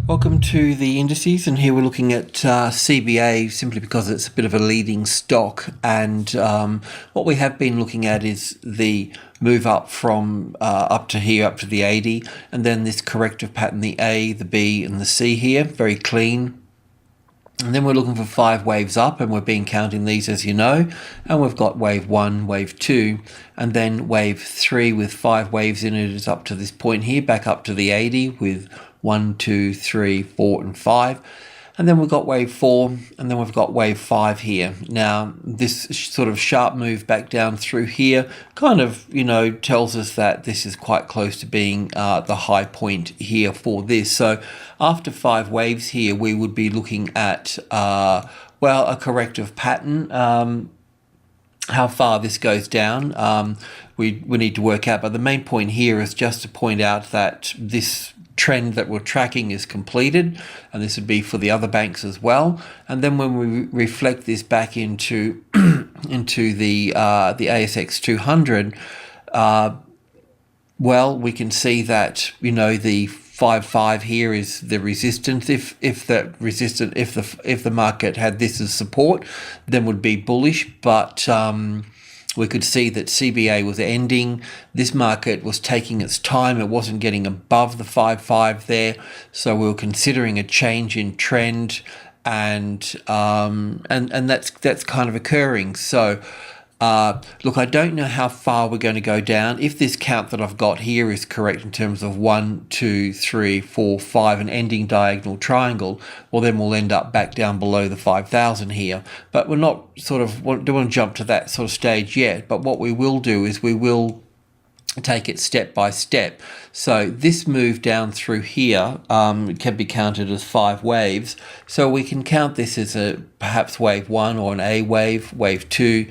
Welcome to the indices, and here we're looking at CBA simply because it's a bit of a leading stock, and what we have been looking at is the move up from up to here, up to the 80, and then this corrective pattern, the A, the B and the C here, very clean. And then we're looking for 5 waves up, and we've been counting these, as you know, and we've got wave 1, wave 2, and then wave 3 with 5 waves in it is up to this point here, back up to the 80 with 1, 2, 3, 4 and 5. And then we've got wave 4, and then we've got wave 5 here. Now, this sort of sharp move back down through here kind of, tells us that this is quite close to being the high point here for this. So after 5 waves here, we would be looking at, a corrective pattern. How far this goes down, we need to work out. But the main point here is just to point out that this trend that we're tracking is completed, and this would be for the other banks as well. And then when we reflect this back into into the ASX 200, we can see that the 5.5 here is the resistance. If the market had this as support, then would be bullish, but we could see that CBA was ending. This market was taking its time. It wasn't getting above the 5.5 there. So we were considering a change in trend, and that's kind of occurring. So look, I don't know how far we're going to go down. If this count that I've got here is correct in terms of 1, 2, 3, 4, 5, an ending diagonal triangle, well, then we'll end up back down below the 5,000 here. But we're not don't want to jump to that sort of stage yet. But what we will do is we will take it step by step. So this move down through here can be counted as 5 waves. So we can count this as perhaps wave 1 or an A wave, wave 2.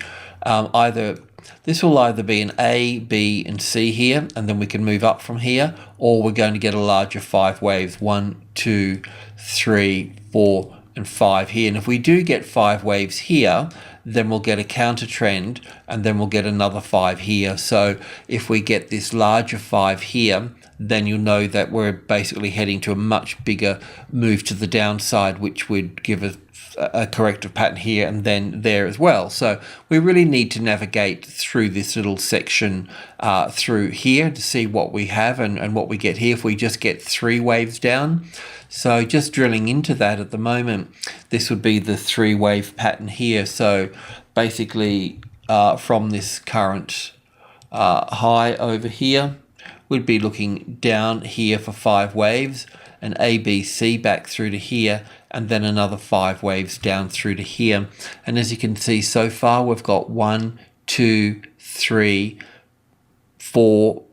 This will either be an A, B and C here, and then we can move up from here, or we're going to get a larger 5 waves, 1, 2, 3, 4 and 5 here. And if we do get 5 waves here, then we'll get a counter trend, and then we'll get another 5 here. So if we get this larger 5 here, then you'll know that we're basically heading to a much bigger move to the downside, which would give us a corrective pattern here and then there as well. So we really need to navigate through this little section through here to see what we have and what we get here if we just get 3 waves down. So just drilling into that at the moment, this would be the 3 wave pattern here. So basically from this current high over here, we'd be looking down here for 5 waves, an A, B, C back through to here, and then another 5 waves down through to here. And as you can see so far, we've got 1, 2, 3, 4,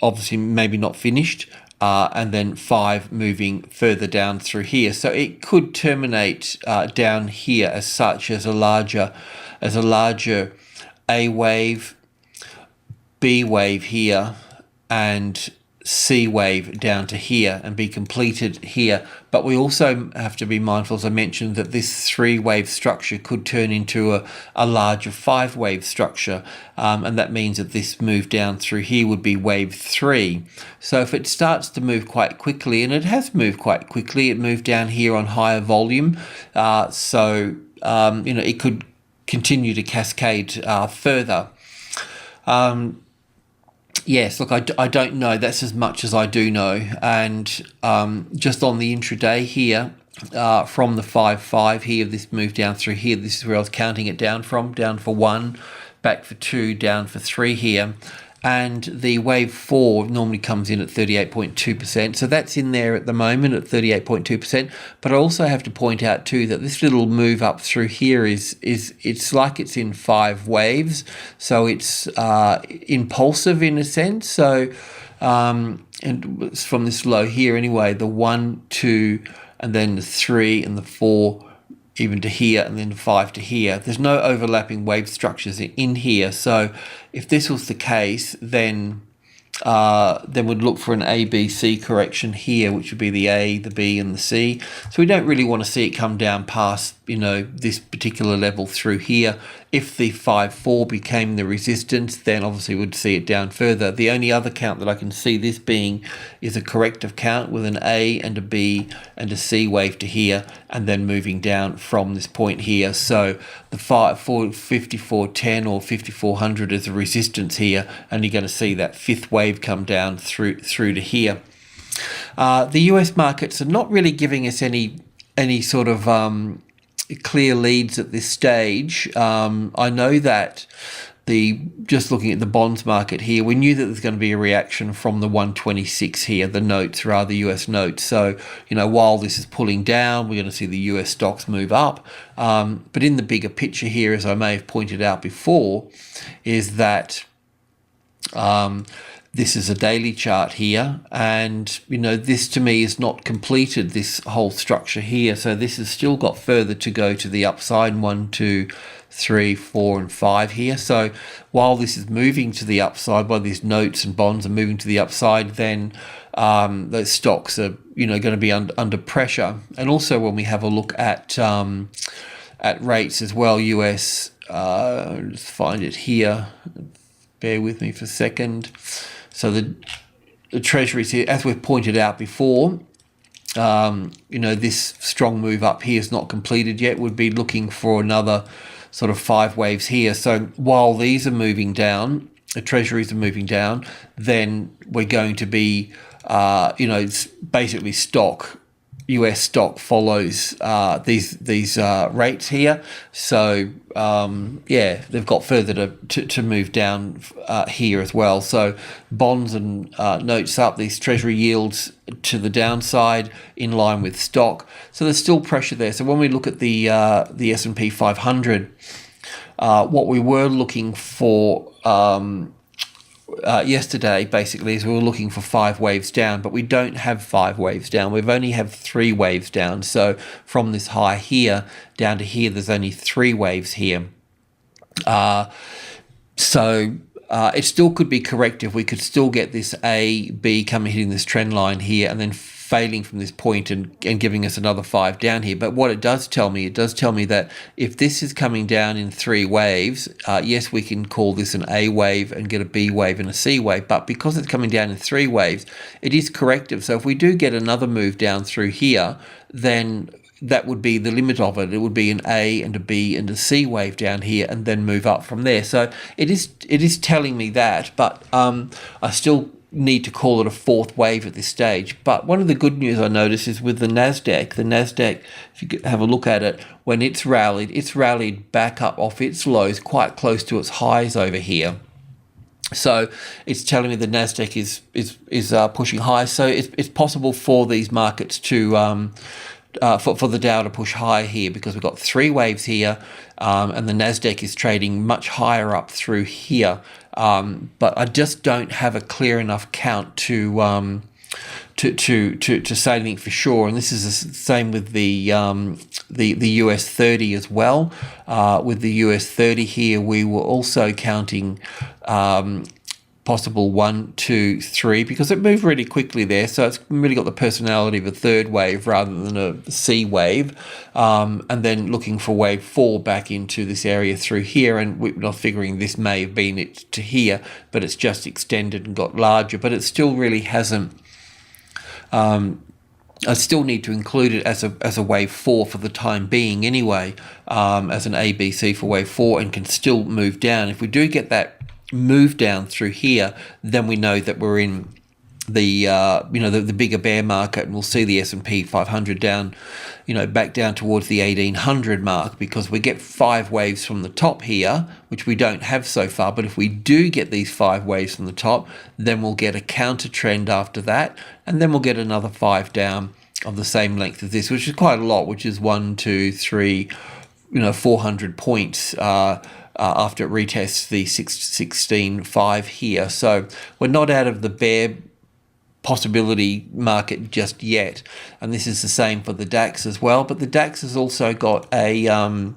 obviously maybe not finished, and then 5 moving further down through here. So it could terminate down here as such, as a larger A wave, B wave here, and C wave down to here and be completed here. But we also have to be mindful, as I mentioned, that this 3 wave structure could turn into a larger 5 wave structure, and that means that this move down through here would be wave 3. So if it starts to move quite quickly, and it has moved quite quickly, it moved down here on higher volume, it could continue to cascade further. Yes, look, I don't know. That's as much as I do know. And just on the intraday here, from the 5.5 here, this move down through here, this is where I was counting it down from, down for 1, back for 2, down for 3 here. And the wave 4 normally comes in at 38.2%. So that's in there at the moment at 38.2%. But I also have to point out too that this little move up through here it's like it's in 5 waves. So it's impulsive in a sense. So and it's from this low here anyway, the 1, 2, and then the 3 and the 4 even to here, and then 5 to here. There's no overlapping wave structures in here. So if this was the case, then we'd look for an A, B, C correction here, which would be the A, the B, and the C. So we don't really want to see it come down past this particular level through here. If the 5-4 became the resistance, then obviously we'd see it down further. The only other count that I can see this being is a corrective count with an A and a B and a C wave to here, and then moving down from this point here. So the 5410 or 5400 is a resistance here, and you're going to see that fifth wave come down through to here. The US markets are not really giving us any sort of clear leads at this stage. I know that just looking at the bonds market here, we knew that there's going to be a reaction from the 126 here, the notes, rather US notes. So, while this is pulling down, we're going to see the US stocks move up. But in the bigger picture here, as I may have pointed out before, is that this is a daily chart here, and this to me is not completed, this whole structure here. So this has still got further to go to the upside, 1, 2, 3, 4, and 5 here. So while this is moving to the upside, while these notes and bonds are moving to the upside, then those stocks are going to be under pressure. And also when we have a look at rates as well, US, let's find it here. Bear with me for a second. So the treasuries here, as we've pointed out before, this strong move up here is not completed yet. We'd be looking for another sort of 5 waves here. So while these are moving down, the treasuries are moving down, then we're going to be, it's basically US stock follows these rates here. So they've got further to move down here as well. So bonds and notes up, these treasury yields to the downside in line with stock. So there's still pressure there. So when we look at the S&P 500, what we were looking for yesterday basically is we were looking for 5 waves down, but we don't have 5 waves down. We've only have 3 waves down. So from this high here down to here, there's only 3 waves here. It still could be corrective. We could still get this A, B coming hitting this trend line here and then failing from this point and giving us another 5 down here. But what it does tell me that if this is coming down in 3 waves, yes, we can call this an A wave and get a B wave and a C wave. But because it's coming down in 3 waves, it is corrective. So if we do get another move down through here, then that would be the limit of it. It would be an A and a B and a C wave down here and then move up from there. So it is telling me that, but I still need to call it a 4th wave at this stage. But one of the good news I notice is with the Nasdaq, if you have a look at it, when it's rallied back up off its lows quite close to its highs over here. So it's telling me the Nasdaq is pushing high. So it's possible for these markets to for the Dow to push higher here, because we've got 3 waves here, and the Nasdaq is trading much higher up through here. But I just don't have a clear enough count to say anything for sure. And this is the same with the US 30 as well. With the US 30 here, we were also counting possible 1, 2, 3, because it moved really quickly there. So it's really got the personality of a 3rd wave rather than a C wave. And then looking for wave 4 back into this area through here. And we're not figuring this may have been it to here, but it's just extended and got larger. But it still really hasn't. I still need to include it as a wave 4 for the time being anyway, as an ABC for wave 4, and can still move down. If we do get that move down through here, then we know that we're in the the bigger bear market, and we'll see the S&P 500 down, back down towards the 1800 mark, because we get 5 waves from the top here, which we don't have so far. But if we do get these 5 waves from the top, then we'll get a counter trend after that, and then we'll get another 5 down of the same length as this, which is quite a lot, which is 1, 2, 3, 400 points after it retests the 16.5 here. So we're not out of the bear possibility market just yet, and this is the same for the DAX as well. But the DAX has also got a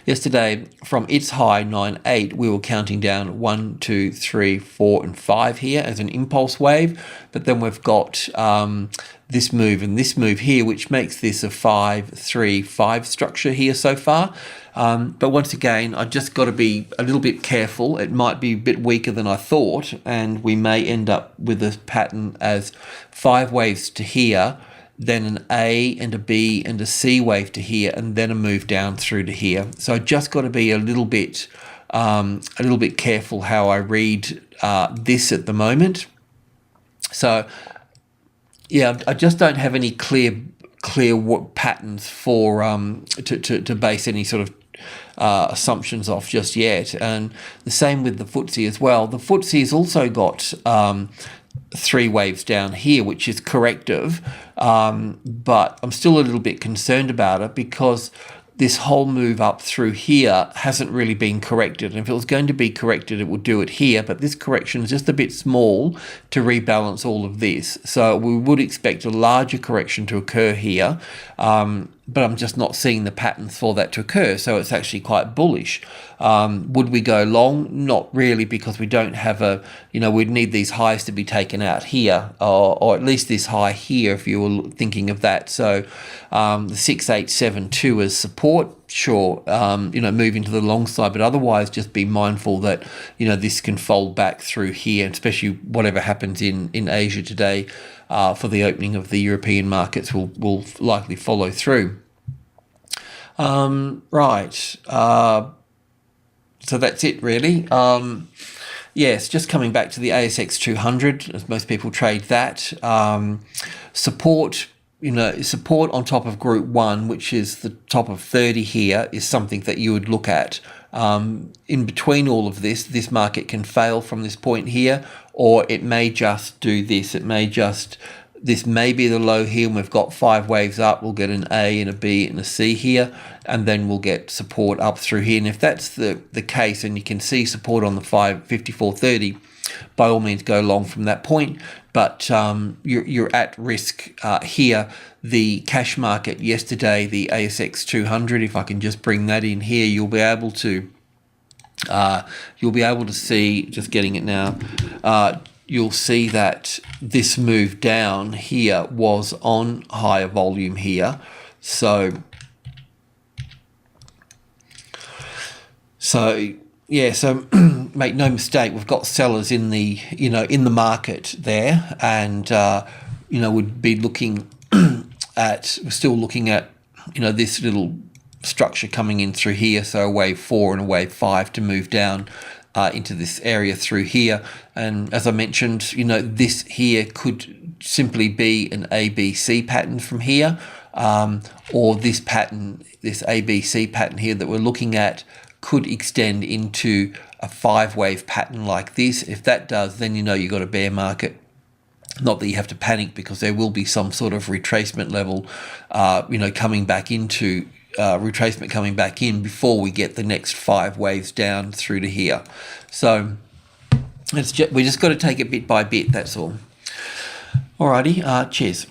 Yesterday, from its high 9.8, we were counting down 1, 2, 3, 4, and 5 here as an impulse wave. But then we've got this move and this move here, which makes this a 5, 3, 5 structure here so far. But once again, I just got to be a little bit careful. It might be a bit weaker than I thought, and we may end up with a pattern as 5 waves to here, then an A and a B and a C wave to here, and then a move down through to here. So I just got to be a little bit careful how I read this at the moment. So yeah, I just don't have any clear patterns for to base any sort of assumptions off just yet. And the same with the FTSE as well. The FTSE has also got 3 waves down here, which is corrective, but I'm still a little bit concerned about it because this whole move up through here hasn't really been corrected. And if it was going to be corrected, it would do it here, but this correction is just a bit small to rebalance all of this. So we would expect a larger correction to occur here, but I'm just not seeing the patterns for that to occur. So it's actually quite bullish. Would we go long? Not really, because we don't have we'd need these highs to be taken out here, or at least this high here if you were thinking of that. So the 6872 as support, sure, moving to the long side, but otherwise just be mindful that, this can fold back through here, especially whatever happens in Asia today for the opening of the European markets will likely follow through. Right. So that's it really. Yes, just coming back to the ASX 200, as most people trade that. Support on top of Group 1, which is the top of 30 here, is something that you would look at. In between all of this market can fail from this point here, or it may just do this. This may be the low here, and we've got 5 waves up. We'll get an A and a B and a C here, and then we'll get support up through here. And if that's the case, and you can see support on the 54.30, by all means go long from that point. But you're at risk here. The cash market yesterday, the ASX 200, if I can just bring that in here, you'll be able to see, just getting it now, you'll see that this move down here was on higher volume here. So make no mistake, we've got sellers in the market there, and would be looking we're still looking at this little structure coming in through here, so a wave 4 and a wave 5 to move down into this area through here. And as I mentioned, this here could simply be an ABC pattern from here, or this pattern, this ABC pattern here that we're looking at, could extend into a 5-wave pattern like this. If that does, then you've got a bear market. Not that you have to panic, because there will be some sort of retracement level, coming back into retracement coming back in before we get the next 5 waves down through to here. So we just got to take it bit by bit, that's all. Alrighty, cheers.